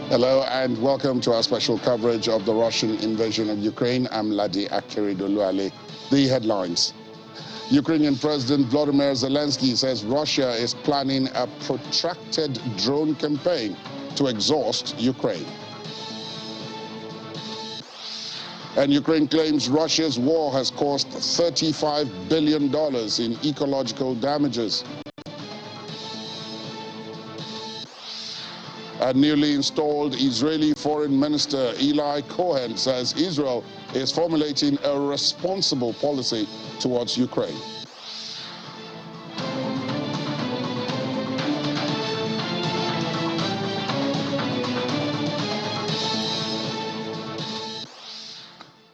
Hello and welcome to our special coverage of the Russian invasion of Ukraine. I'm Ladi Akiridoluale. The headlines. Ukrainian President Volodymyr Zelensky says Russia is planning a protracted drone campaign to exhaust Ukraine. And Ukraine claims Russia's war has cost $35 billion in ecological damages. A newly installed Israeli Foreign Minister Eli Cohen says Israel is formulating a responsible policy towards Ukraine.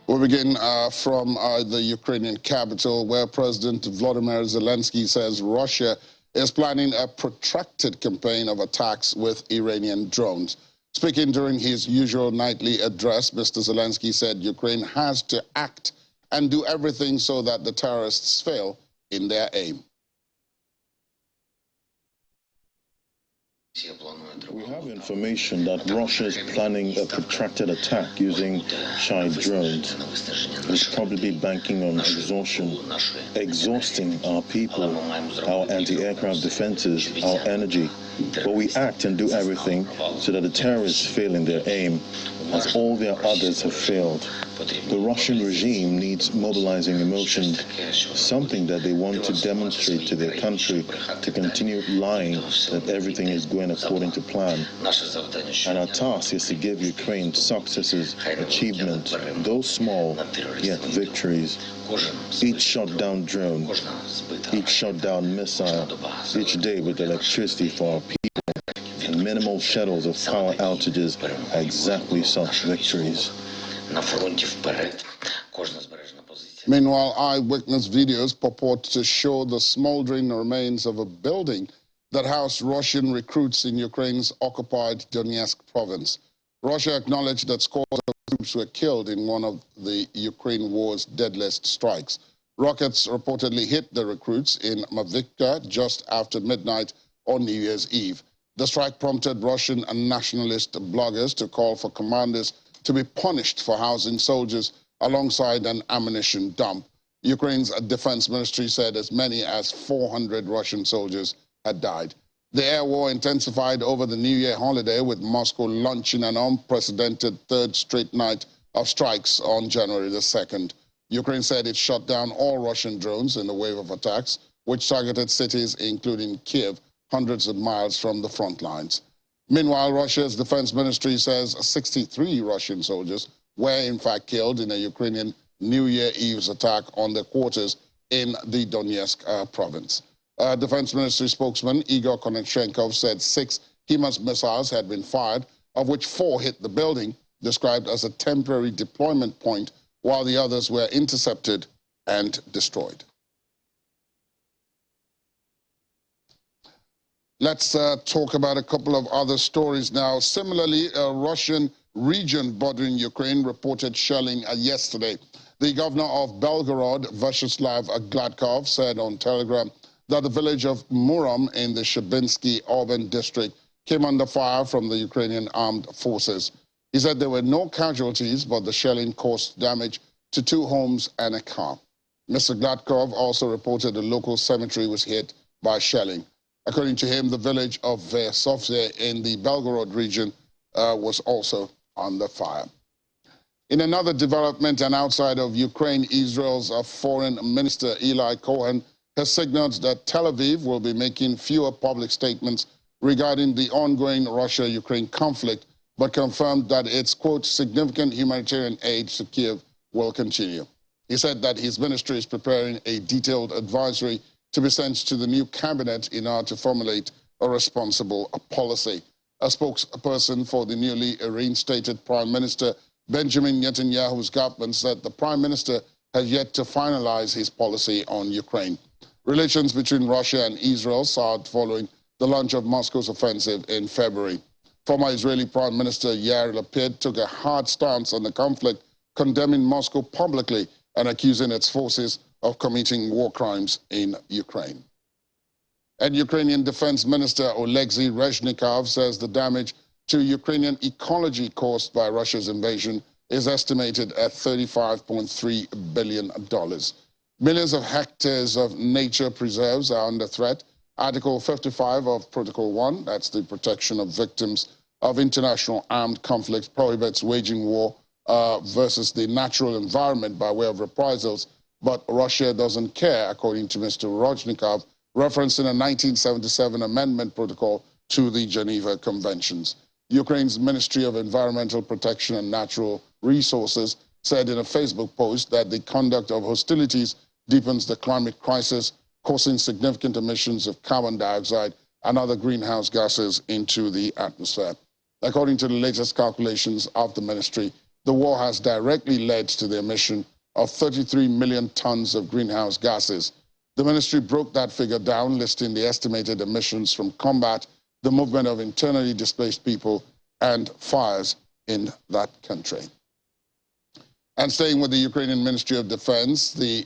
We begin from the Ukrainian capital, where President Volodymyr Zelensky says Russia is planning a protracted campaign of attacks with Iranian drones. Speaking during his usual nightly address, Mr. Zelensky said Ukraine has to act and do everything so that the terrorists fail in their aim. We have information that Russia is planning a protracted attack using Shai drones. It's probably banking on exhausting our people, our anti-aircraft defenses, our energy. But we act and do everything so that the terrorists fail in their aim, as all their others have failed. The Russian regime needs mobilizing emotion, something that they want to demonstrate to their country, to continue lying that everything is going according to plan. And our task is to give Ukraine successes, achievements, though small, yet victories. Each shot down drone, each shot down missile, each day with electricity for our people, and minimal shadows of power outages are exactly such victories. Meanwhile, eyewitness videos purport to show the smoldering remains of a building that housed Russian recruits in Ukraine's occupied Donetsk province. Russia acknowledged that scores of troops were killed in one of the Ukraine war's deadliest strikes. Rockets reportedly hit the recruits in Mavivka just after midnight on New Year's Eve. The strike prompted Russian and nationalist bloggers to call for commanders to be punished for housing soldiers alongside an ammunition dump. Ukraine's defense ministry said as many as 400 Russian soldiers had died. The air war intensified over the New Year holiday, with Moscow launching an unprecedented third straight night of strikes on January the 2nd. Ukraine said it shot down all Russian drones in a wave of attacks, which targeted cities including Kiev, hundreds of miles from the front lines. Meanwhile, Russia's defense ministry says 63 Russian soldiers were in fact killed in a Ukrainian New Year Eve's attack on their quarters in the Donetsk province. Defense ministry spokesman Igor Konashenkov said 6 HIMARS missiles had been fired, of which 4 hit the building, described as a temporary deployment point, while the others were intercepted and destroyed. Let's talk about a couple of other stories now. Similarly, a Russian region bordering Ukraine reported shelling yesterday. The governor of Belgorod, Vyacheslav Gladkov, said on Telegram that the village of Mural in the Shabinsky urban district came under fire from the Ukrainian armed forces. He said there were no casualties, but the shelling caused damage to 2 homes and a car. Mr. Gladkov also reported a local cemetery was hit by shelling. According to him, the village of Versovye in the Belgorod region was also under fire. In another development, and outside of Ukraine, Israel's foreign minister Eli Cohen has signaled that Tel Aviv will be making fewer public statements regarding the ongoing Russia-Ukraine conflict, but confirmed that its, quote, significant humanitarian aid to Kiev will continue. He said that his ministry is preparing a detailed advisory to be sent to the new cabinet in order to formulate a responsible policy. A spokesperson for the newly reinstated Prime Minister Benjamin Netanyahu's government said the Prime Minister has yet to finalize his policy on Ukraine. Relations between Russia and Israel soured following the launch of Moscow's offensive in February. Former Israeli Prime Minister Yair Lapid took a hard stance on the conflict, condemning Moscow publicly and accusing its forces of committing war crimes in Ukraine. And Ukrainian Defense Minister Oleksiy Rezhnikov says the damage to Ukrainian ecology caused by Russia's invasion is estimated at $35.3 billion. Millions of hectares of nature preserves are under threat. Article 55 of Protocol 1, that's the protection of victims of international armed conflicts, prohibits waging war versus the natural environment by way of reprisals, but Russia doesn't care, according to Mr. Rojnikov, referencing a 1977 amendment protocol to the Geneva Conventions. Ukraine's Ministry of Environmental Protection and Natural Resources said in a Facebook post that the conduct of hostilities deepens the climate crisis, causing significant emissions of carbon dioxide and other greenhouse gases into the atmosphere. According to the latest calculations of the ministry, the war has directly led to the emission of 33 million tons of greenhouse gases. The ministry broke that figure down, listing the estimated emissions from combat, the movement of internally displaced people, and fires in that country. And staying with the Ukrainian Ministry of Defense, the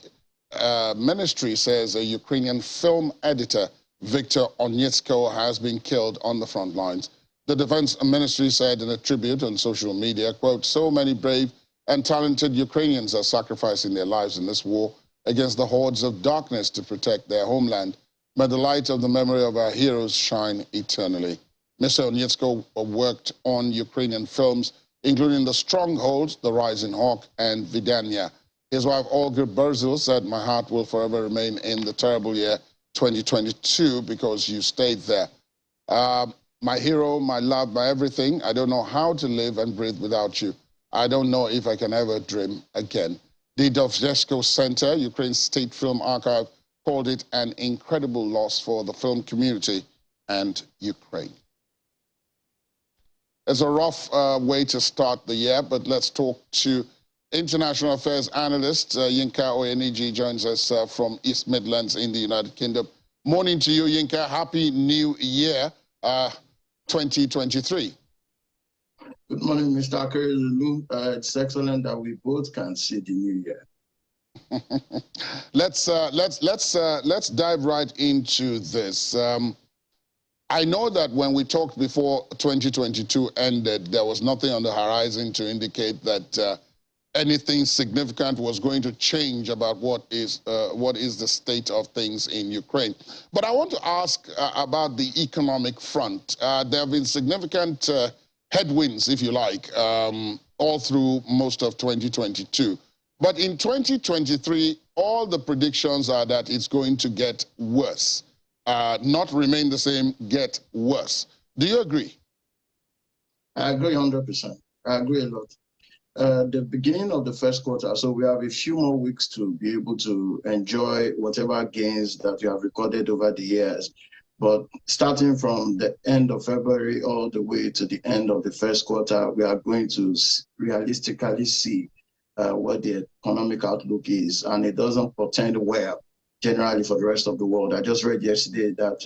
ministry says a Ukrainian film editor, Viktor Onyetsko, has been killed on the front lines. The Defense Ministry said in a tribute on social media, quote, "So many brave and talented Ukrainians are sacrificing their lives in this war against the hordes of darkness to protect their homeland. May the light of the memory of our heroes shine eternally." Mr. Onyetsko worked on Ukrainian films, including The Stronghold, The Rising Hawk, and Vidania. His wife, Olga Berzil, said, "My heart will forever remain in the terrible year 2022 because you stayed there. My hero, my love, my everything. I don't know how to live and breathe without you. I don't know if I can ever dream again." The Dostoevsky Center, Ukraine's state film archive, called it an incredible loss for the film community and Ukraine. It's a rough way to start the year, but let's talk to international affairs analyst Yinka Oyeniji joins us from East Midlands in the United Kingdom. Morning to you, Yinka. Happy New Year 2023. Good morning, Mr. Akerelu. It's excellent that we both can see the new year. Let's dive right into this. I know that when we talked before 2022 ended, there was nothing on the horizon to indicate that anything significant was going to change about what is the state of things in Ukraine. But I want to ask about the economic front. There have been significant headwinds, if you like, all through most of 2022. But in 2023, all the predictions are that it's going to get worse. Not remain the same, get worse. Do you agree? I agree 100%. I agree a lot. The beginning of the first quarter, so we have a few more weeks to be able to enjoy whatever gains that you have recorded over the years. But starting from the end of February all the way to the end of the first quarter, we are going to realistically see what the economic outlook is, and it doesn't portend well generally for the rest of the world. I just read yesterday that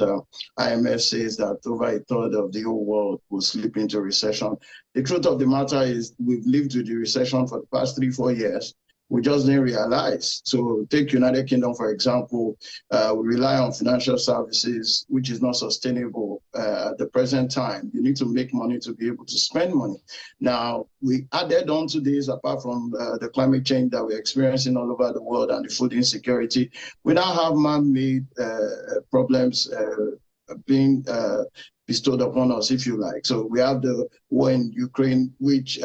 IMF says that over a third of the whole world will slip into recession. The truth of the matter is we've lived with the recession for the past 3-4 years. We just didn't realize. So take United Kingdom, for example, we rely on financial services, which is not sustainable at the present time. You need to make money to be able to spend money. Now, we added on to this, apart from the climate change that we're experiencing all over the world and the food insecurity, we now have man-made problems being bestowed upon us, if you like. So we have the war in Ukraine, which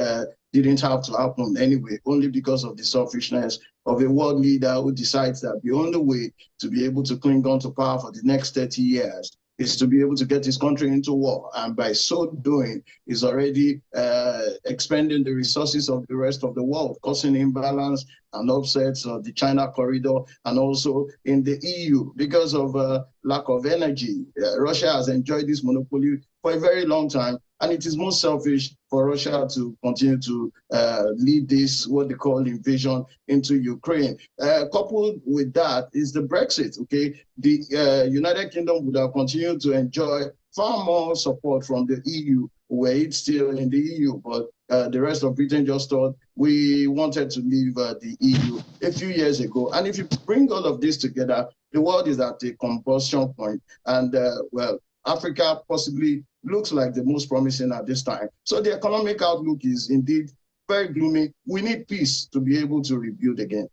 didn't have to happen anyway, only because of the selfishness of a world leader who decides that the only way to be able to cling on to power for the next 30 years is to be able to get his country into war. And by so doing, is already expending the resources of the rest of the world, causing imbalance and upsets of the China corridor, and also in the EU because of lack of energy. Russia has enjoyed this monopoly for a very long time, and it is most selfish for Russia to continue to lead this, what they call invasion into Ukraine. Coupled with that is the Brexit, okay? The United Kingdom would have continued to enjoy far more support from the EU, were it still in the EU, but the rest of Britain just thought we wanted to leave the EU a few years ago. And if you bring all of this together, the world is at a combustion point. And well, Africa possibly looks like the most promising at this time. So the economic outlook is indeed very gloomy. We need peace to be able to rebuild again.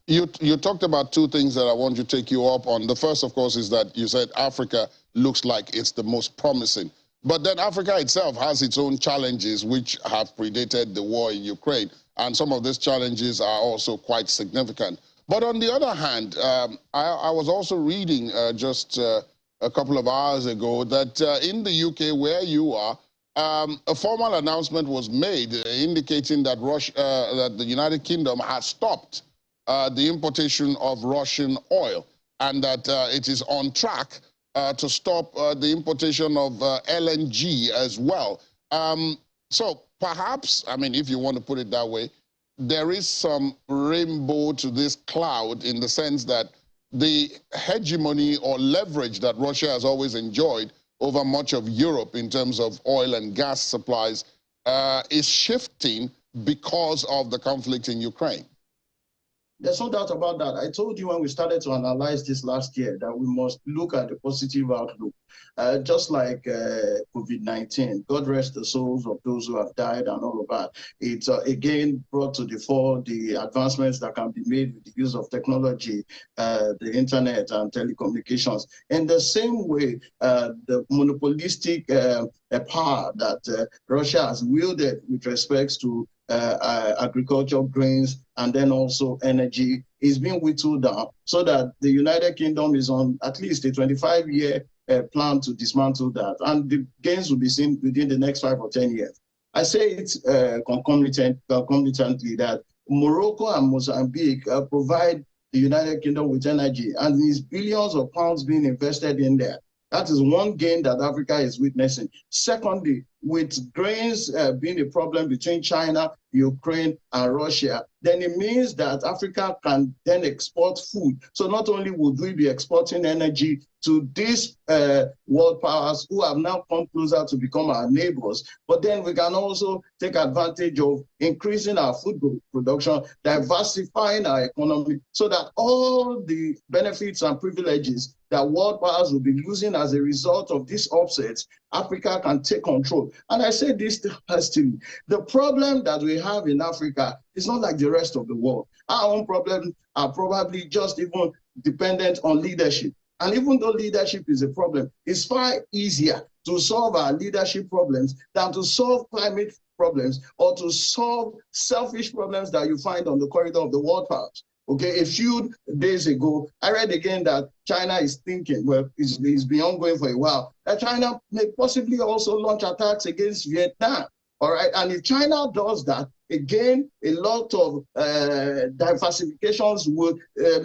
You talked about two things that I want to take you up on. The first, of course, is that you said Africa looks like it's the most promising. But then Africa itself has its own challenges, which have predated the war in Ukraine. And some of these challenges are also quite significant. But on the other hand, I was also reading just a couple of hours ago that in the UK, where you are, a formal announcement was made indicating that that the United Kingdom has stopped the importation of Russian oil, and that it is on track to stop the importation of LNG as well. So perhaps, I mean, if you want to put it that way, there is some rainbow to this cloud in the sense that the hegemony or leverage that Russia has always enjoyed over much of Europe in terms of oil and gas supplies is shifting because of the conflict in Ukraine. There's no doubt about that. I told you when we started to analyze this last year that we must look at the positive outlook. Just like COVID-19, God rest the souls of those who have died and all of that. It again brought to the fore the advancements that can be made with the use of technology, the internet and telecommunications. In the same way, the monopolistic power that Russia has wielded with respects to agriculture, grains, and then also energy is being whittled down so that the United Kingdom is on at least a 25-year plan to dismantle that. And the gains will be seen within the next 5 or 10 years. I say it's concomitantly that Morocco and Mozambique provide the United Kingdom with energy, and these billions of pounds being invested in there. That is one gain that Africa is witnessing. Secondly, with grains being a problem between China, Ukraine, and Russia, then it means that Africa can then export food. So not only would we be exporting energy to these world powers who have now come closer to become our neighbors, but then we can also take advantage of increasing our food production, diversifying our economy, so that all the benefits and privileges that world powers will be losing as a result of these offsets, Africa can take control. And I say this hastily. The problem that we have in Africa is not like the rest of the world. Our own problems are probably just even dependent on leadership. And even though leadership is a problem, it's far easier to solve our leadership problems than to solve climate problems or to solve selfish problems that you find on the corridor of the world powers. Okay, a few days ago, I read again that China is thinking, well, it's been ongoing for a while, that China may possibly also launch attacks against Vietnam. All right, and if China does that, again, a lot of diversifications would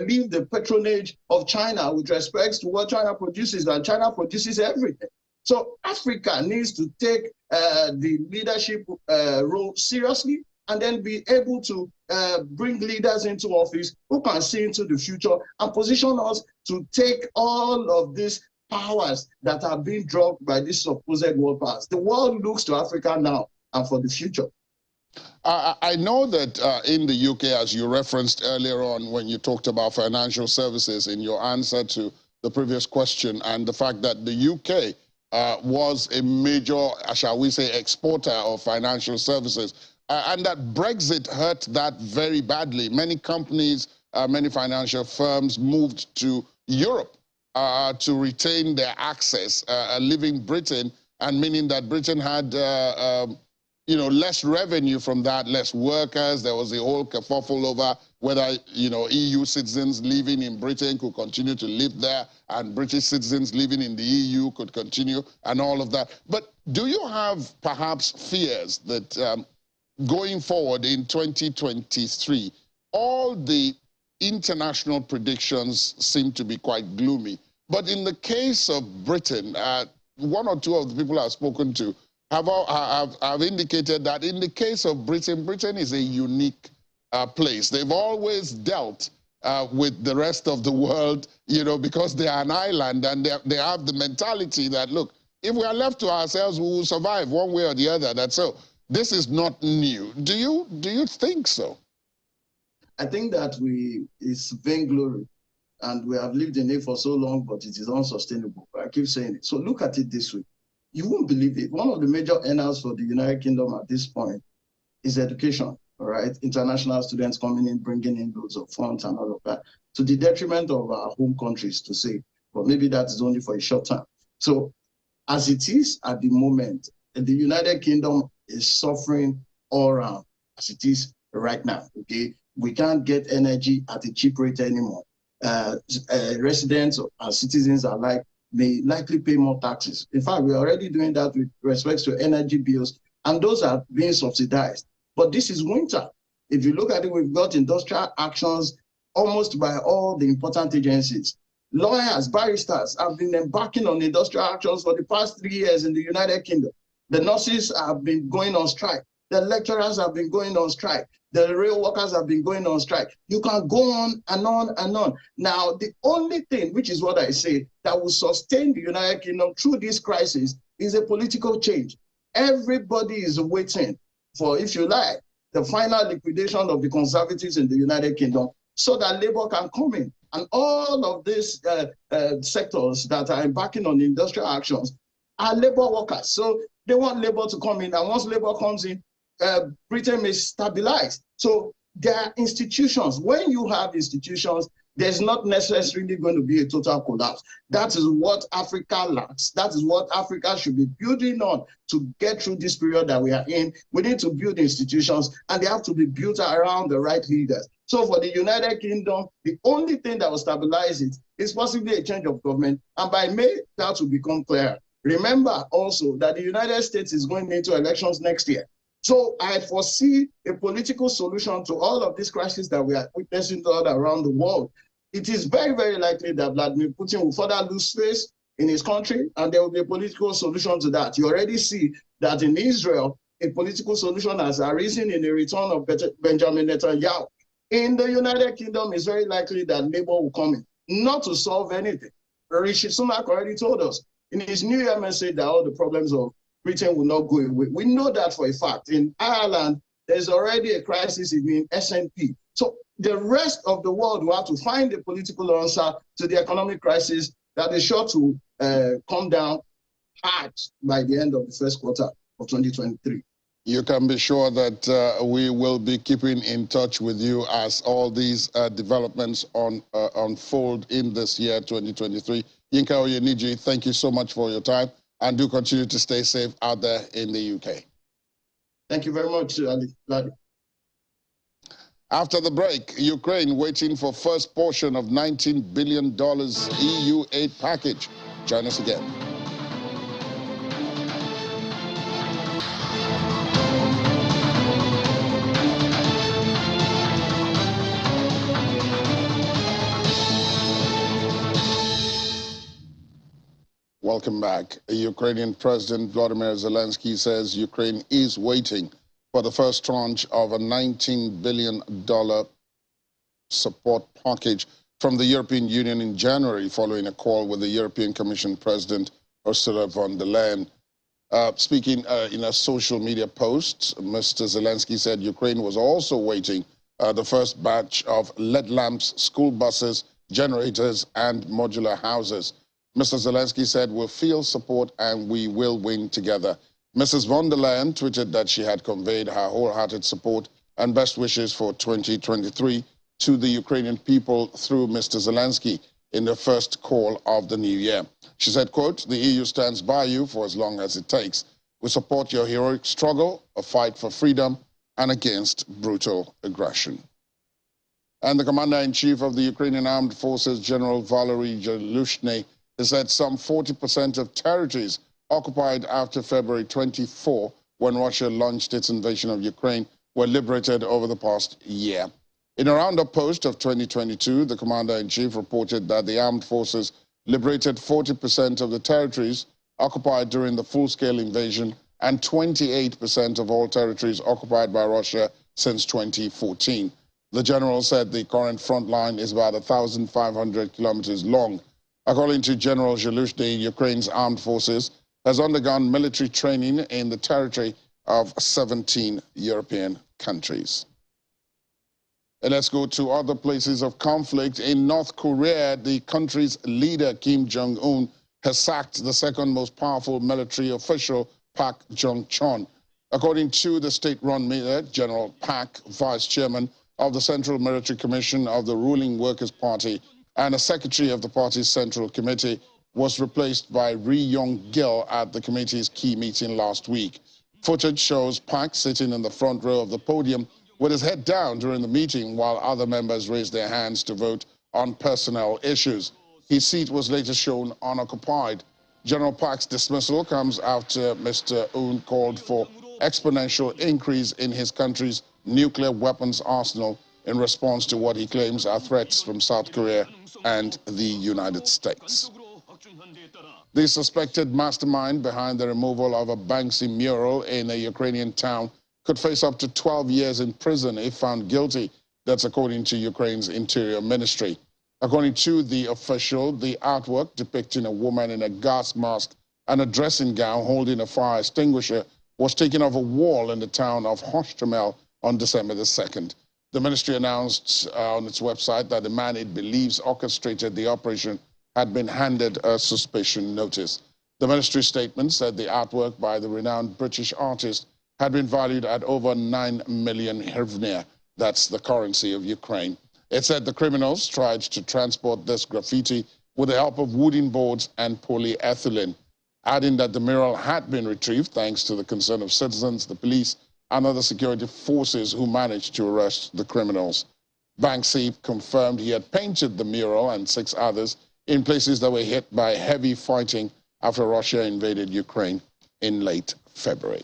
leave the patronage of China with respect to what China produces, and China produces everything. So Africa needs to take the leadership role seriously, and then be able to bring leaders into office who can see into the future and position us to take all of these powers that are being dropped by these supposed world powers. The world looks to Africa now and for the future. I know that in the UK, as you referenced earlier on when you talked about financial services in your answer to the previous question, and the fact that the UK was a major, shall we say, exporter of financial services, and that Brexit hurt that very badly. Many companies, many financial firms moved to Europe to retain their access, leaving Britain, and meaning that Britain had you know, less revenue from that, less workers. There was a whole kerfuffle over whether, you know, EU citizens living in Britain could continue to live there and British citizens living in the EU could continue and all of that. But do you have perhaps fears that going forward in 2023, all the international predictions seem to be quite gloomy? But in the case of Britain, one or two of the people I've spoken to have indicated that in the case of Britain, Britain is a unique place. They've always dealt with the rest of the world, you know, because they are an island, and they have the mentality that, look, if we are left to ourselves, we will survive one way or the other. That's so. This is not new. Do you think so? I think that it's vainglory, and we have lived in it for so long, but it is unsustainable. I keep saying it. So look at it this way. You won't believe it. One of the major earners for the United Kingdom at this point is education, all right? International students coming in, bringing in loads of funds and all of that, to the detriment of our home countries, to say, but maybe that is only for a short time. So as it is at the moment, the United Kingdom is suffering all around as it is right now, okay? We can't get energy at a cheap rate anymore. Residents and citizens alike may likely pay more taxes. In fact, we're already doing that with respect to energy bills, and those are being subsidized. But this is winter. If you look at it, we've got industrial actions almost by all the important agencies. Lawyers, barristers have been embarking on industrial actions for the past 3 years in the United Kingdom. The nurses have been going on strike. The lecturers have been going on strike. The rail workers have been going on strike. You can go on and on and on. Now, the only thing, which is what I say, that will sustain the United Kingdom through this crisis is a political change. Everybody is waiting for, if you like, the final liquidation of the conservatives in the United Kingdom so that Labour can come in. And all of these sectors that are embarking on industrial actions are Labour workers. So they want Labour to come in. And once Labour comes in, Britain may stabilize. So there are institutions. When you have institutions, there's not necessarily going to be a total collapse. That is what Africa lacks. That is what Africa should be building on to get through this period that we are in. We need to build institutions, and they have to be built around the right leaders. So for the United Kingdom, the only thing that will stabilize it is possibly a change of government. And by May, that will become clear. Remember also that the United States is going into elections next year. So I foresee a political solution to all of these crises that we are witnessing all around the world. It is very, very likely that Vladimir Putin will further lose face in his country, and there will be a political solution to that. You already see that in Israel, a political solution has arisen in the return of Benjamin Netanyahu. In the United Kingdom, it's very likely that Labour will come in, not to solve anything. Rishi Sunak already told us in his New Year message that all the problems of Britain will not go away. We know that for a fact. In Ireland, there's already a crisis in SNP. So the rest of the world will have to find a political answer to the economic crisis that is sure to come down hard by the end of the first quarter of 2023. You can be sure that we will be keeping in touch with you as all these developments unfold in this year, 2023. Yinka Oyeniji, thank you so much for your time, and do continue to stay safe out there in the UK. Thank you very much, Ali. After the break, Ukraine waiting for first portion of $19 billion EU aid package. Join us again. Welcome back. Ukrainian President Vladimir Zelensky says Ukraine is waiting for the first tranche of a $19 billion support package from the European Union in January, following a call with the European Commission President Ursula von der Leyen. Speaking in a social media post, Mr. Zelensky said Ukraine was also waiting the first batch of LED lamps, school buses, generators, and modular houses. Mr. Zelensky said, "We'll feel support and we will win together." Mrs. von der Leyen tweeted that she had conveyed her wholehearted support and best wishes for 2023 to the Ukrainian people through Mr. Zelensky in the first call of the new year. She said, quote, "The EU stands by you for as long as it takes. We support your heroic struggle, a fight for freedom and against brutal aggression." And the Commander-in-Chief of the Ukrainian Armed Forces, General Valery Zaluzhny, has said some 40% of territories occupied after February 24, when Russia launched its invasion of Ukraine, were liberated over the past year. In a roundup post of 2022, the Commander-in-Chief reported that the armed forces liberated 40% of the territories occupied during the full-scale invasion and 28% of all territories occupied by Russia since 2014. The general said the current front line is about 1,500 kilometers long. According to General Zaluzhny, Ukraine's armed forces has undergone military training in the territory of 17 European countries. And let's go to other places of conflict. In North Korea, the country's leader, Kim Jong-un, has sacked the second most powerful military official, Park Jong-chon. According to the state-run media, General Park, vice chairman of the Central Military Commission of the ruling Workers' Party and a secretary of the party's Central Committee, was replaced by Ri Yong-gil at the committee's key meeting last week. Footage shows Park sitting in the front row of the podium with his head down during the meeting while other members raised their hands to vote on personnel issues. His seat was later shown unoccupied. General Park's dismissal comes after Mr. Eun called for exponential increase in his country's nuclear weapons arsenal in response to what he claims are threats from South Korea and the United States. The suspected mastermind behind the removal of a Banksy mural in a Ukrainian town could face up to 12 years in prison if found guilty. That's according to Ukraine's Interior Ministry. According to the official, the artwork depicting a woman in a gas mask and a dressing gown holding a fire extinguisher was taken off a wall in the town of Hostomel on December the 2nd. The ministry announced on its website that the man it believes orchestrated the operation had been handed a suspicion notice. The ministry statement said the artwork by the renowned British artist had been valued at over 9 million hryvnia. That's the currency of Ukraine. It said the criminals tried to transport this graffiti with the help of wooden boards and polyethylene, adding that the mural had been retrieved thanks to the concern of citizens, the police, and other security forces who managed to arrest the criminals. Banksy confirmed he had painted the mural and 6 others in places that were hit by heavy fighting after Russia invaded Ukraine in late February.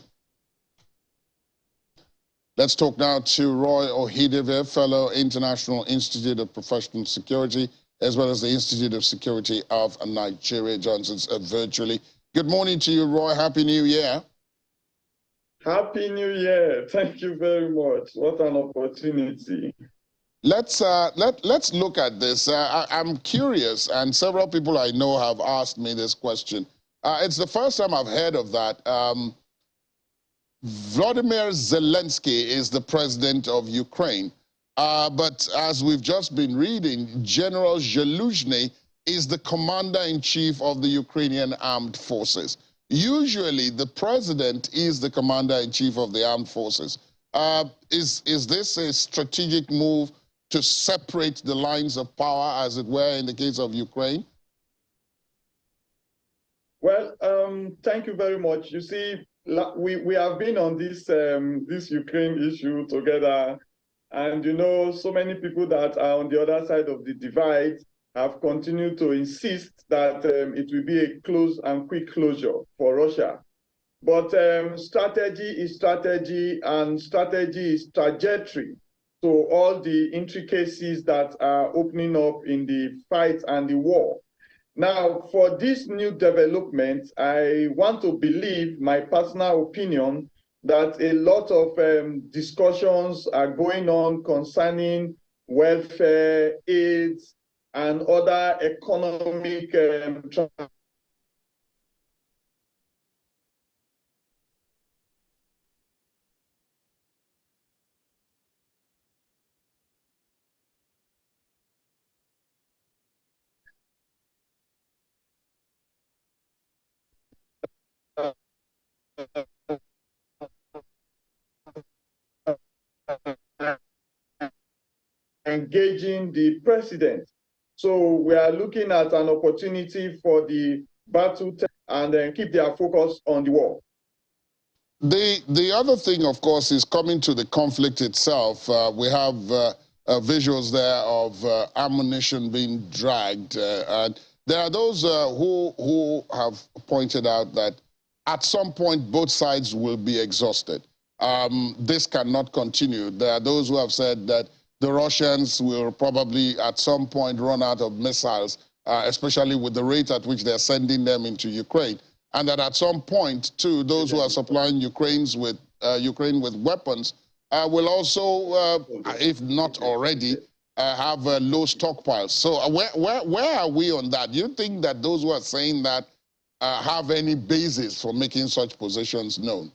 Let's talk now to Roy Ohideve, Fellow, International Institute of Professional Security, as well as the Institute of Security of Nigeria, joins us virtually. Good morning to you, Roy. Happy New Year. Happy New Year. Thank you very much. What an opportunity. Let's look at this. I'm curious, and several people I know have asked me this question. It's the first time I've heard of that. Vladimir Zelensky is the president of Ukraine. But as we've just been reading, General Zaluzhny is the commander-in-chief of the Ukrainian armed forces. Usually, the president is the commander-in-chief of the armed forces. Is this a strategic move to separate the lines of power, as it were, in the case of Ukraine? Well, thank you very much. You see, we have been on this this Ukraine issue together, and you know, so many people that are on the other side of the divide have continued to insist that it will be a close and quick closure for Russia. But strategy is strategy, and strategy is trajectory. So all the intricacies that are opening up in the fight and the war. Now, for this new development, I want to believe, my personal opinion, that a lot of discussions are going on concerning welfare, aids, and other economic engaging the president. So we are looking at an opportunity for the battle and then keep their focus on the war. The other thing, of course, is coming to the conflict itself. We have visuals there of ammunition being dragged. And there are those who have pointed out that at some point both sides will be exhausted. This cannot continue. There are those who have said that the Russians will probably at some point run out of missiles, especially with the rate at which they're sending them into Ukraine. And that at some point, too, those who are supplying Ukraine with weapons will also, if not already, have low stockpiles. So where are we on that? Do you think that those who are saying that have any basis for making such positions known?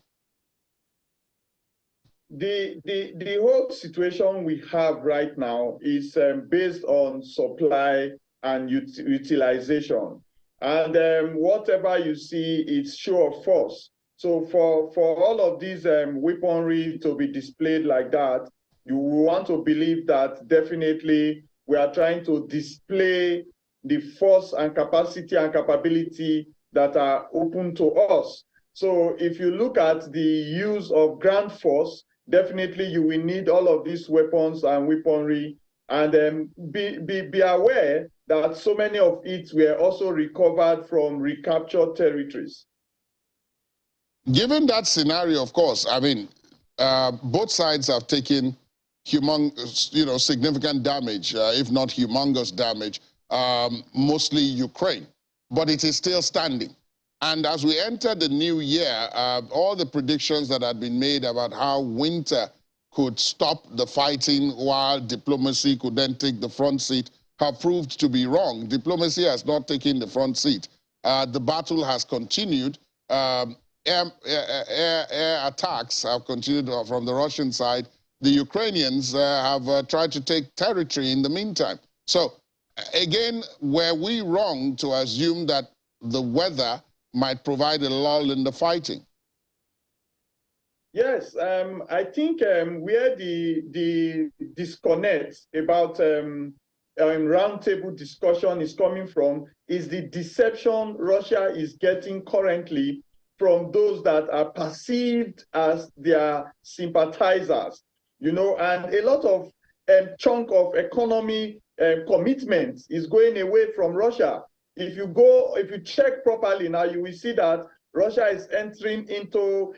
The whole situation we have right now is based on supply and utilization. And whatever you see, it's show of force. So for all of these weaponry to be displayed like that, you want to believe that definitely we are trying to display the force and capacity and capability that are open to us. So if you look at the use of ground force, definitely you will need all of these weapons and weaponry, and be aware that so many of it were also recovered from recaptured territories. Given that scenario, of course, I mean, both sides have taken significant damage, if not humongous damage, mostly Ukraine, but it is still standing. And as we enter the new year, all the predictions that had been made about how winter could stop the fighting while diplomacy could then take the front seat have proved to be wrong. Diplomacy has not taken the front seat. The battle has continued. Air attacks have continued from the Russian side. The Ukrainians have tried to take territory in the meantime. So again, were we wrong to assume that the weather might provide a lull in the fighting? Yes, I think where the disconnect about roundtable discussion is coming from is the deception Russia is getting currently from those that are perceived as their sympathizers, and a lot of chunk of economy commitment is going away from Russia. If you check properly now, you will see that Russia is entering into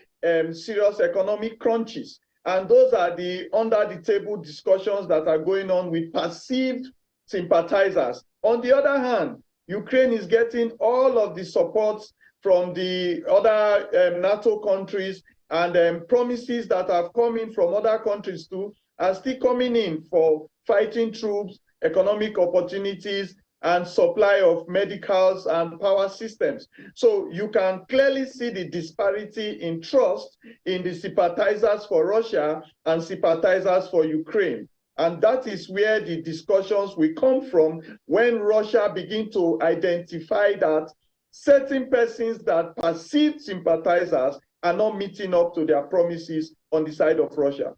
serious economic crunches. And those are the under-the-table discussions that are going on with perceived sympathizers. On the other hand, Ukraine is getting all of the support from the other NATO countries, and promises that have come in from other countries too are still coming in for fighting troops, economic opportunities, and supply of medicals and power systems. So you can clearly see the disparity in trust in the sympathizers for Russia and sympathizers for Ukraine. And that is where the discussions will come from when Russia begin to identify that certain persons that perceived sympathizers are not meeting up to their promises on the side of Russia.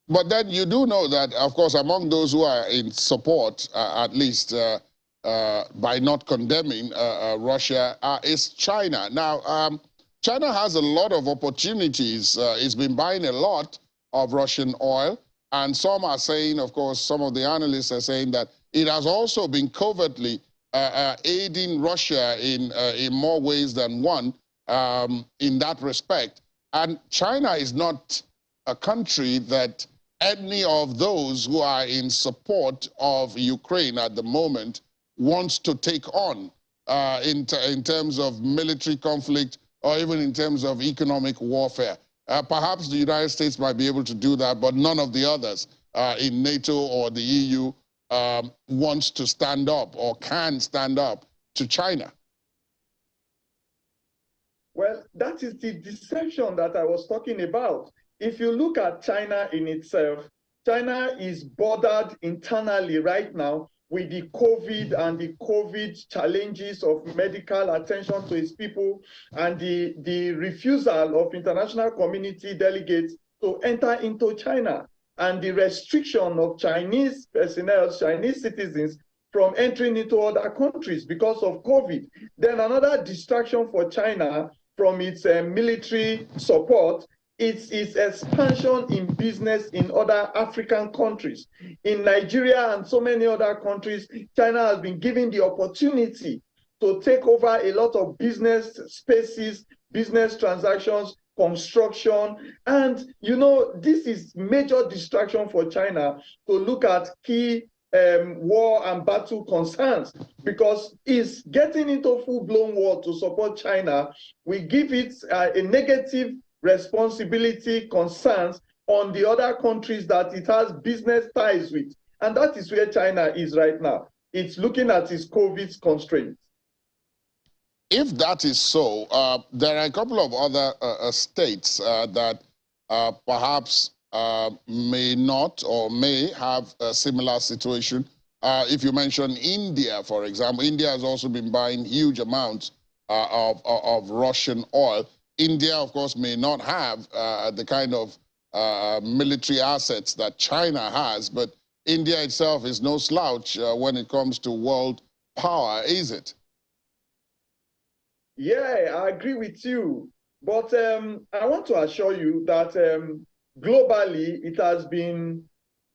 But then you do know that, of course, among those who are in support, at least by not condemning Russia, is China. Now, China has a lot of opportunities. It's been buying a lot of Russian oil. And some are saying, of course, some of the analysts are saying that it has also been covertly aiding Russia in more ways than one in that respect. And China is not a country that any of those who are in support of Ukraine at the moment wants to take on in terms of military conflict or even in terms of economic warfare. Perhaps the United States might be able to do that, but none of the others in NATO or the EU wants to stand up or can stand up to China. Well, that is the deception that I was talking about. If you look at China in itself, China is bordered internally right now with the COVID and the COVID challenges of medical attention to its people and the refusal of international community delegates to enter into China and the restriction of Chinese personnel, Chinese citizens from entering into other countries because of COVID. Then another distraction for China from its military support, it's expansion in business in other African countries. In Nigeria and so many other countries, China has been given the opportunity to take over a lot of business spaces, business transactions, construction. And, this is major distraction for China to look at key war and battle concerns, because it's getting into full-blown war to support China. We give it a negative responsibility concerns on the other countries that it has business ties with. And that is where China is right now. It's looking at its COVID constraints. If that is so, there are a couple of other states that perhaps may not or may have a similar situation If you mention India, for example, India has also been buying huge amounts of Russian oil. India, of course, may not have the kind of military assets that China has, but India itself is no slouch when it comes to world power, is it? Yeah, I agree with you. But I want to assure you that globally, it has been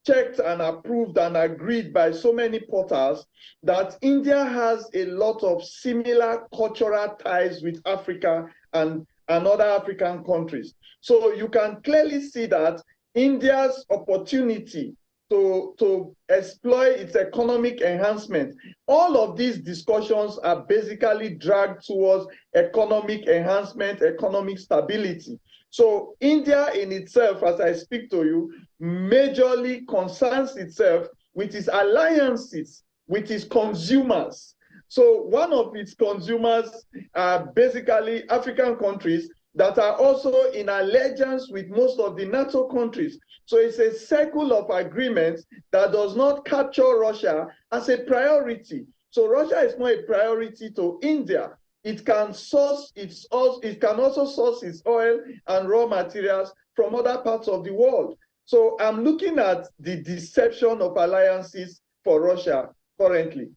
checked and approved and agreed by so many portals that India has a lot of similar cultural ties with Africa and other African countries. So you can clearly see that India's opportunity to exploit its economic enhancement, all of these discussions are basically dragged towards economic enhancement, economic stability. So India in itself, as I speak to you, majorly concerns itself with its alliances with its consumers. So one of its consumers are basically African countries that are also in allegiance with most of the NATO countries. So it's a circle of agreements that does not capture Russia as a priority. So Russia is not a priority to India. It can source its oil, it can also source its oil and raw materials from other parts of the world. So I'm looking at the deception of alliances for Russia currently.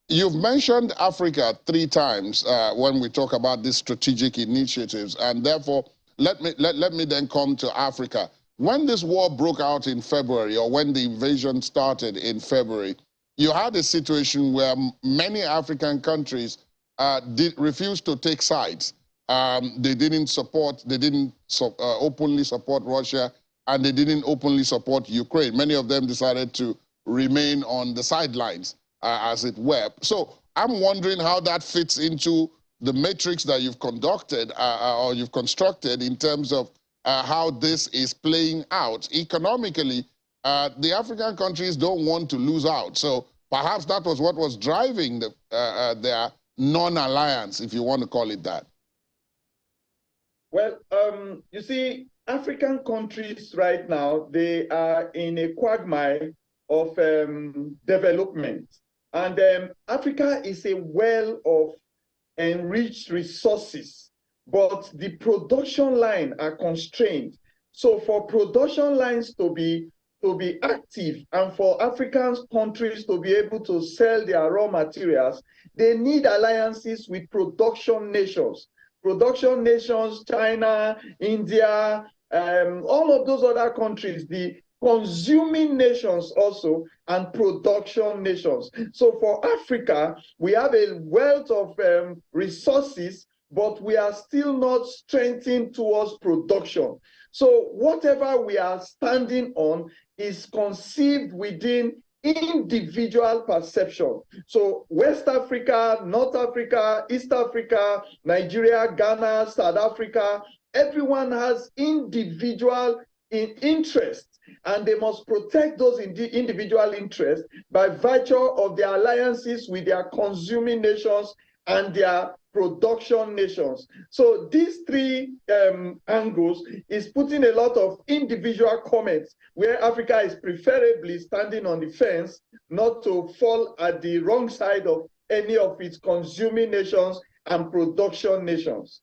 You've mentioned Africa 3 times when we talk about these strategic initiatives, and therefore let me then come to Africa. When this war broke out in February, or when the invasion started in February, you had a situation where many African countries refused to take sides. They didn't openly support Russia, and they didn't openly support Ukraine. Many of them decided to remain on the sidelines, as it were. So I'm wondering how that fits into the matrix that you've conducted or you've constructed in terms of how this is playing out. Economically, the African countries don't want to lose out. So perhaps that was what was driving their non-alliance, if you want to call it that. Well, you see, African countries right now, they are in a quagmire of development. And Africa is a well of enriched resources, but the production line are constrained. So for production lines to be active and for African countries to be able to sell their raw materials, they need alliances with production nations. Production nations, China, India, all of those other countries, the consuming nations also, and production nations. So for Africa, we have a wealth of resources, but we are still not strengthened towards production. So whatever we are standing on is conceived within individual perception. So West Africa, North Africa, East Africa, Nigeria, Ghana, South Africa, everyone has individual interests, and they must protect those individual interests by virtue of their alliances with their consuming nations and their production nations. So these 3 angles is putting a lot of individual comments where Africa is preferably standing on the fence, not to fall at the wrong side of any of its consuming nations and production nations.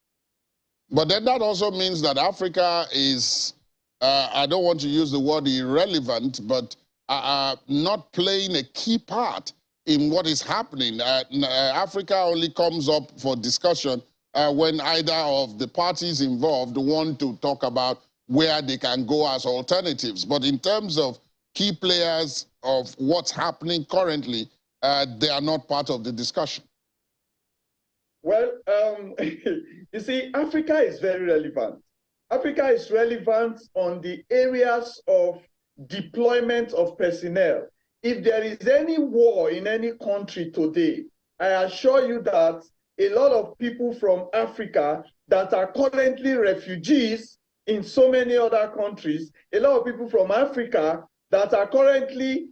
But then that also means that Africa is, I don't want to use the word irrelevant, but not playing a key part in what is happening. Africa only comes up for discussion when either of the parties involved want to talk about where they can go as alternatives. But in terms of key players of what's happening currently, they are not part of the discussion. Well, you see, Africa is very relevant. Africa is relevant on the areas of deployment of personnel. If there is any war in any country today, I assure you that a lot of people from Africa that are currently refugees in so many other countries, a lot of people from Africa that are currently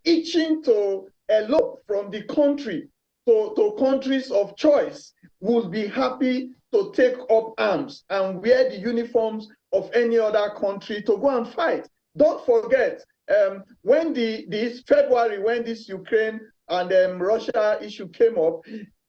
itching to elope from the country to countries of choice will be happy to take up arms and wear the uniforms of any other country to go and fight. Don't forget, When this February, when this Ukraine and Russia issue came up,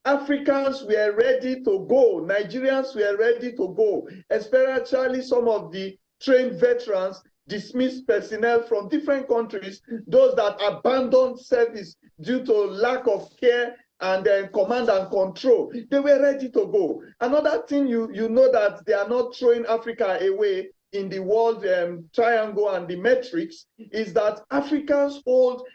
Africans were ready to go. Nigerians were ready to go, especially some of the trained veterans, dismissed personnel from different countries, those that abandoned service due to lack of care and then command and control. They were ready to go. Another thing, you know that they are not throwing Africa away in the world triangle and the metrics, is that Africans hold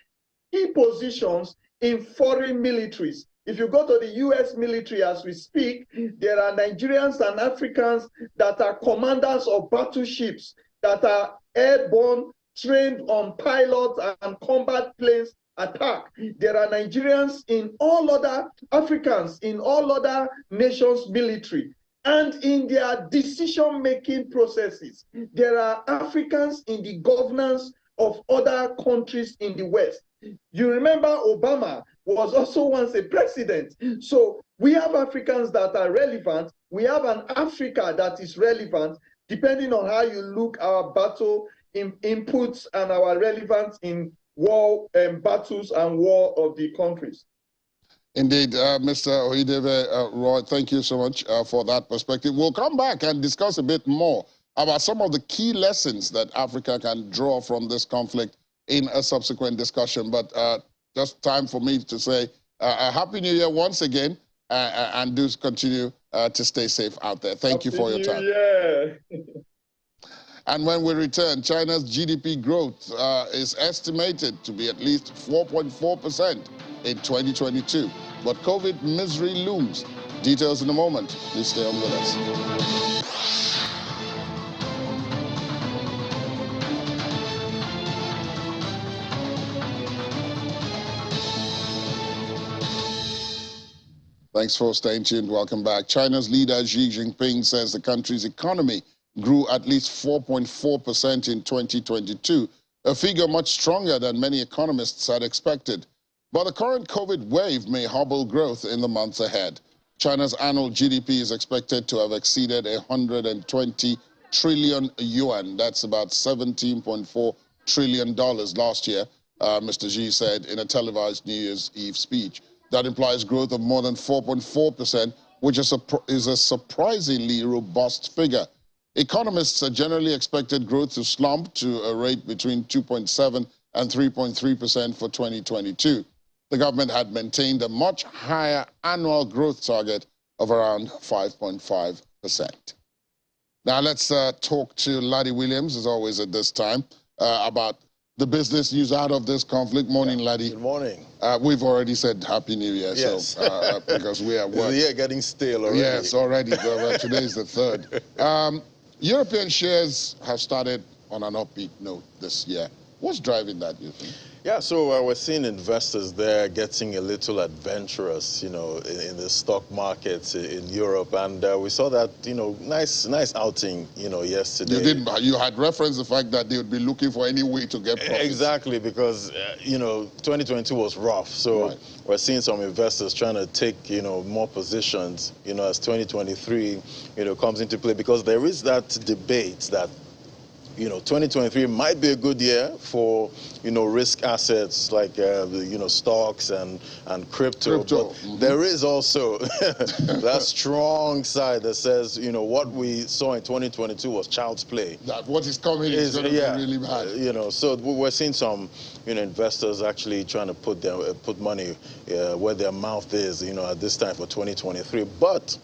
key positions in foreign militaries. If you go to the US military as we speak, there are Nigerians and Africans that are commanders of battleships, that are airborne, trained on pilots and combat planes attack. There are Nigerians in all other Africans, in all other nations' military. And in their decision-making processes, there are Africans in the governance of other countries in the West. You remember Obama was also once a president. So we have Africans that are relevant. We have an Africa that is relevant, depending on how you look our battle inputs and our relevance in war battles and war of the countries. Indeed, Mr. Oideve Roy, thank you so much for that perspective. We'll come back and discuss a bit more about some of the key lessons that Africa can draw from this conflict in a subsequent discussion. But just time for me to say a Happy New Year once again, and do continue to stay safe out there. Thank you for your time. Yeah. And when we return, China's GDP growth is estimated to be at least 4.4% in 2022. But COVID misery looms. Details in a moment. Please stay on with us. Thanks for staying tuned. Welcome back. China's leader Xi Jinping says the country's economy grew at least 4.4% in 2022, a figure much stronger than many economists had expected. But the current COVID wave may hobble growth in the months ahead. China's annual GDP is expected to have exceeded 120 trillion yuan. That's about $17.4 trillion last year, Mr. Xi said in a televised New Year's Eve speech. That implies growth of more than 4.4%, which is a surprisingly robust figure. Economists are generally expected growth to slump to a rate between 2.7 and 3.3% for 2022. The government had maintained a much higher annual growth target of around 5.5%. Now let's talk to Laddie Williams, as always at this time, about the business news out of this conflict. Morning, Laddie. Good morning. We've already said Happy New Year, yes. So because we are the year getting stale already. Yes, already. Today is the 3rd. European shares have started on an upbeat note this year. What's driving that, you think? Yeah, so we're seeing investors there getting a little adventurous, in the stock markets in Europe, and we saw that, nice outing, yesterday. You had referenced the fact that they would be looking for any way to get profits. Exactly, because 2022 was rough, so right. We're seeing some investors trying to take more positions, as 2023 comes into play, because there is that debate that 2023 might be a good year for, risk assets like, stocks and crypto. But there is also that strong side that says, what we saw in 2022 was child's play. That what is coming is going to be really bad. So we're seeing some, investors actually trying to put money where their mouth is, at this time for 2023. But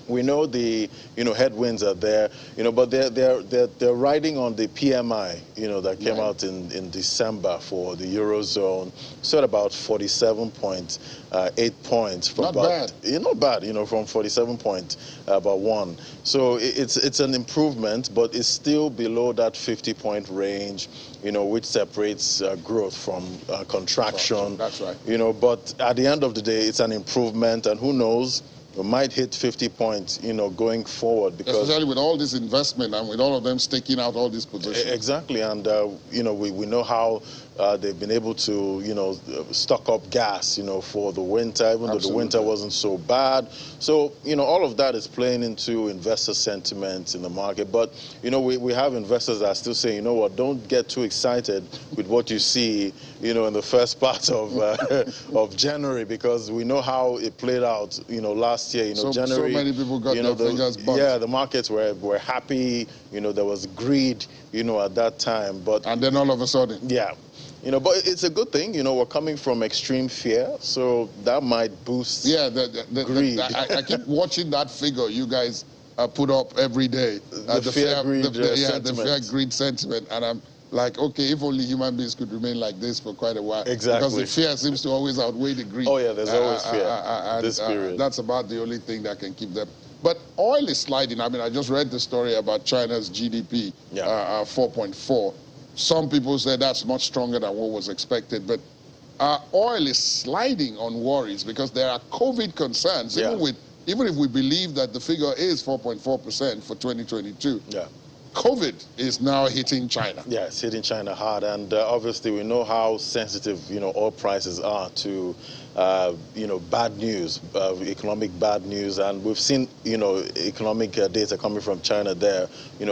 we know the headwinds are there, but they're riding on the PMI, that came out in December for the Eurozone. So at about 47.8 points from not bad. Not bad, from 47.1. So it's an improvement, but it's still below that 50-point range, which separates growth from contraction. That's right. But at the end of the day, it's an improvement, and who knows, we might hit 50 points, going forward. Because especially with all this investment and with all of them staking out all these positions. Exactly, and we know how They've been able to, stock up gas, for the winter, even though the winter wasn't so bad. So, all of that is playing into investor sentiment in the market. But, we have investors that are still saying, you know what, don't get too excited with what you see, in the first part of of January, because we know how it played out, last year. January. So many people got their fingers bumped. Yeah, the markets were happy. There was greed, at that time. And then all of a sudden. Yeah. But it's a good thing. We're coming from extreme fear, so that might boost greed. I keep watching that figure you guys put up every day. The fear, greed sentiment. The fear, greed sentiment. And I'm like, okay, if only human beings could remain like this for quite a while. Exactly. Because the fear seems to always outweigh the greed. Oh, yeah, there's always fear this period. That's about the only thing that can keep them. But oil is sliding. I mean, I just read the story about China's GDP, 4.4. Some people say that's much stronger than what was expected. But oil is sliding on worries because there are COVID concerns, even if we believe that the figure is 4.4% for 2022. Yeah. COVID is now hitting China. Yeah, it's hitting China hard, and obviously we know how sensitive oil prices are to bad news, economic bad news, and we've seen economic data coming from China there,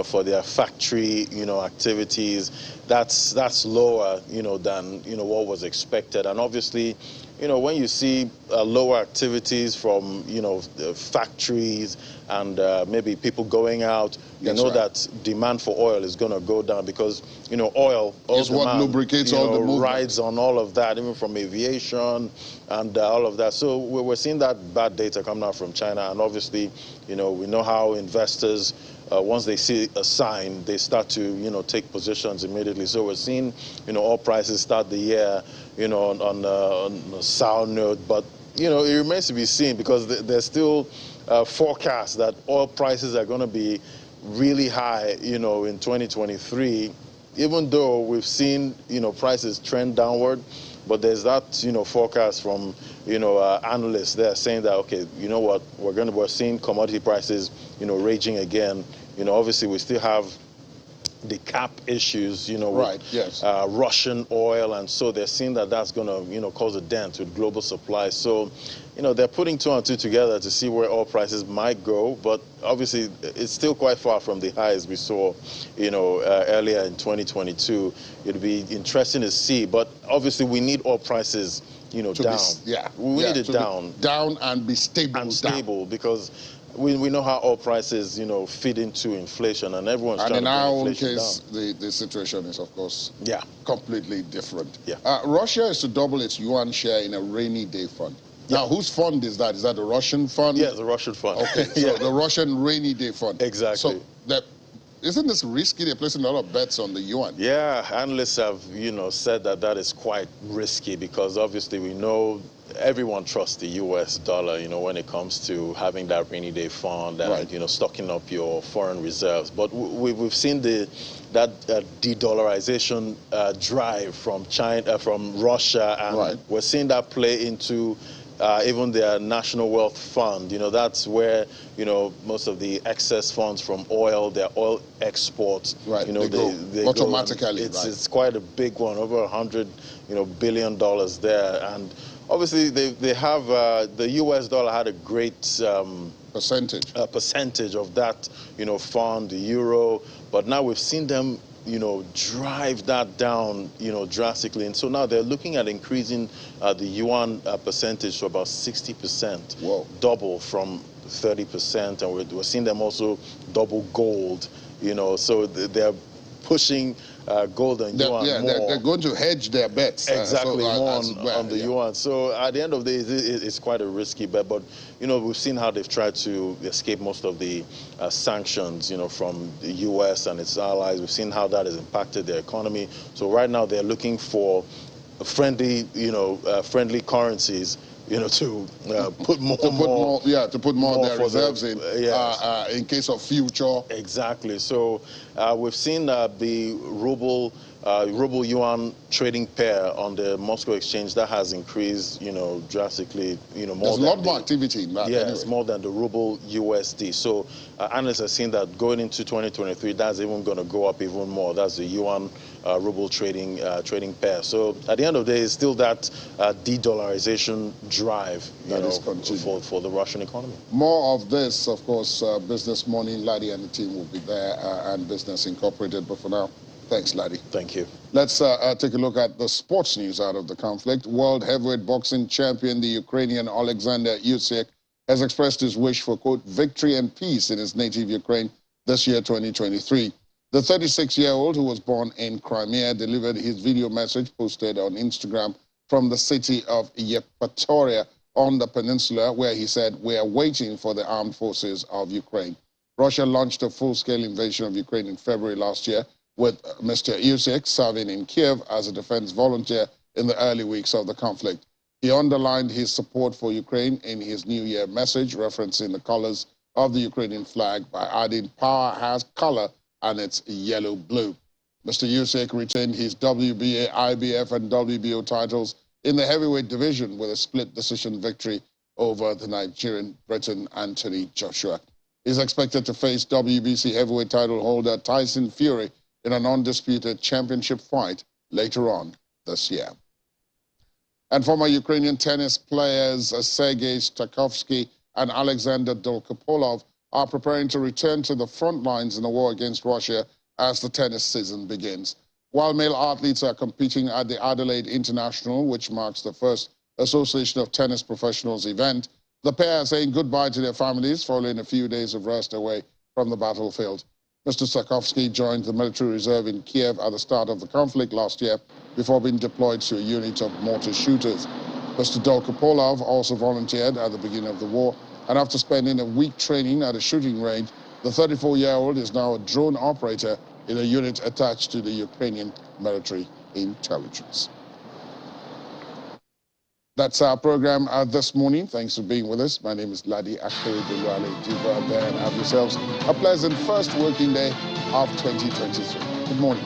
for their factory activities. That's lower than what was expected, and obviously when you see lower activities from factories and maybe people going out, that demand for oil is going to go down, because oil is what lubricates all the movement. Rides on all of that, even from aviation and all of that. So we're seeing that bad data coming out from China, and obviously we know how investors, once they see a sign, they start to take positions immediately. So we're seeing oil prices start the year on a sour note, but it remains to be seen, because there's still forecasts that oil prices are going to be really high in 2023, even though we've seen prices trend downward. But there's that forecast from analysts there saying that, okay, what, we're seeing commodity prices raging again. Obviously we still have the cap issues, with Russian oil, and so they're seeing that that's going to, cause a dent with global supply. So, they're putting two and two together to see where oil prices might go, but obviously it's still quite far from the highs we saw, earlier in 2022. It'll be interesting to see, but obviously we need oil prices, down. We need it down. Down and be stable. And stable, because we know how oil prices, feed into inflation, and everyone's trying to bring inflation down. And in our own case, the situation is, of course, completely different. Yeah. Russia is to double its yuan share in a rainy day fund. Now, whose fund is that? Is that the Russian fund? Yeah, the Russian fund. Okay, so the Russian rainy day fund. Exactly. So isn't this risky? They're placing a lot of bets on the yuan. Yeah, analysts have, said that is quite risky, because obviously we know everyone trusts the U.S. dollar, when it comes to having that rainy day fund and, stocking up your foreign reserves. But we've seen that de-dollarization drive from China, from Russia, and we're seeing that play into even their national wealth fund. That's where, most of the excess funds from oil, their oil exports, they go automatically. It's quite a big one, over $100 billion there. And obviously they have the US dollar had a great percentage of that fund, the euro, but now we've seen them drive that down, drastically. And so now they're looking at increasing the yuan percentage to about 60%. Whoa. Double from 30%. And we're seeing them also double gold, so they're pushing gold and yuan more. They're going to hedge their bets. Exactly, more on the yuan. So at the end of the day, it's quite a risky bet. But, we've seen how they've tried to escape most of the sanctions, from the U.S. and its allies. We've seen how that has impacted their economy. So right now they're looking for friendly, friendly currencies, to put more of their reserves in case of future. Exactly. So we've seen the ruble, ruble yuan trading pair on the Moscow exchange, that has increased, drastically, more. There's a lot more activity in that. Yes, anyway. more than the ruble USD. So analysts are saying that going into 2023, that's even going to go up even more. That's the yuan ruble trading pair. So at the end of the day, it's still that de-dollarization drive, for the Russian economy. More of this, of course, Business Morning. Laddie and the team will be there, and Business Incorporated. But for now, thanks, Laddie. Thank you. Let's take a look at the sports news out of the conflict. World heavyweight boxing champion, the Ukrainian Alexander Usyk, has expressed his wish for, quote, victory and peace in his native Ukraine this year, 2023. The 36-year-old, who was born in Crimea, delivered his video message posted on Instagram from the city of Yevpatoria on the peninsula, where he said, "We are waiting for the armed forces of Ukraine." Russia launched a full-scale invasion of Ukraine in February last year, with Mr. Usyk serving in Kiev as a defense volunteer in the early weeks of the conflict. He underlined his support for Ukraine in his New Year message, referencing the colors of the Ukrainian flag by adding, "Power has color, and it's yellow-blue." Mr. Usyk retained his WBA, IBF, and WBO titles in the heavyweight division with a split decision victory over the Nigerian Briton Anthony Joshua. He's expected to face WBC heavyweight title holder Tyson Fury in an undisputed championship fight later on this year. And former Ukrainian tennis players Sergei Stakhovsky and Alexander Dolgopolov are preparing to return to the front lines in the war against Russia as the tennis season begins. While male athletes are competing at the Adelaide International, which marks the first Association of Tennis Professionals event, the pair are saying goodbye to their families following a few days of rest away from the battlefield. Mr. Stakhovsky joined the military reserve in Kiev at the start of the conflict last year before being deployed to a unit of mortar shooters. Mr. Dolgopolov also volunteered at the beginning of the war, and after spending a week training at a shooting range, the 34-year-old is now a drone operator in a unit attached to the Ukrainian military intelligence. That's our program this morning. Thanks for being with us. My name is Laddie Akere-Duluale. Do go out there and have yourselves a pleasant first working day of 2023. Good morning.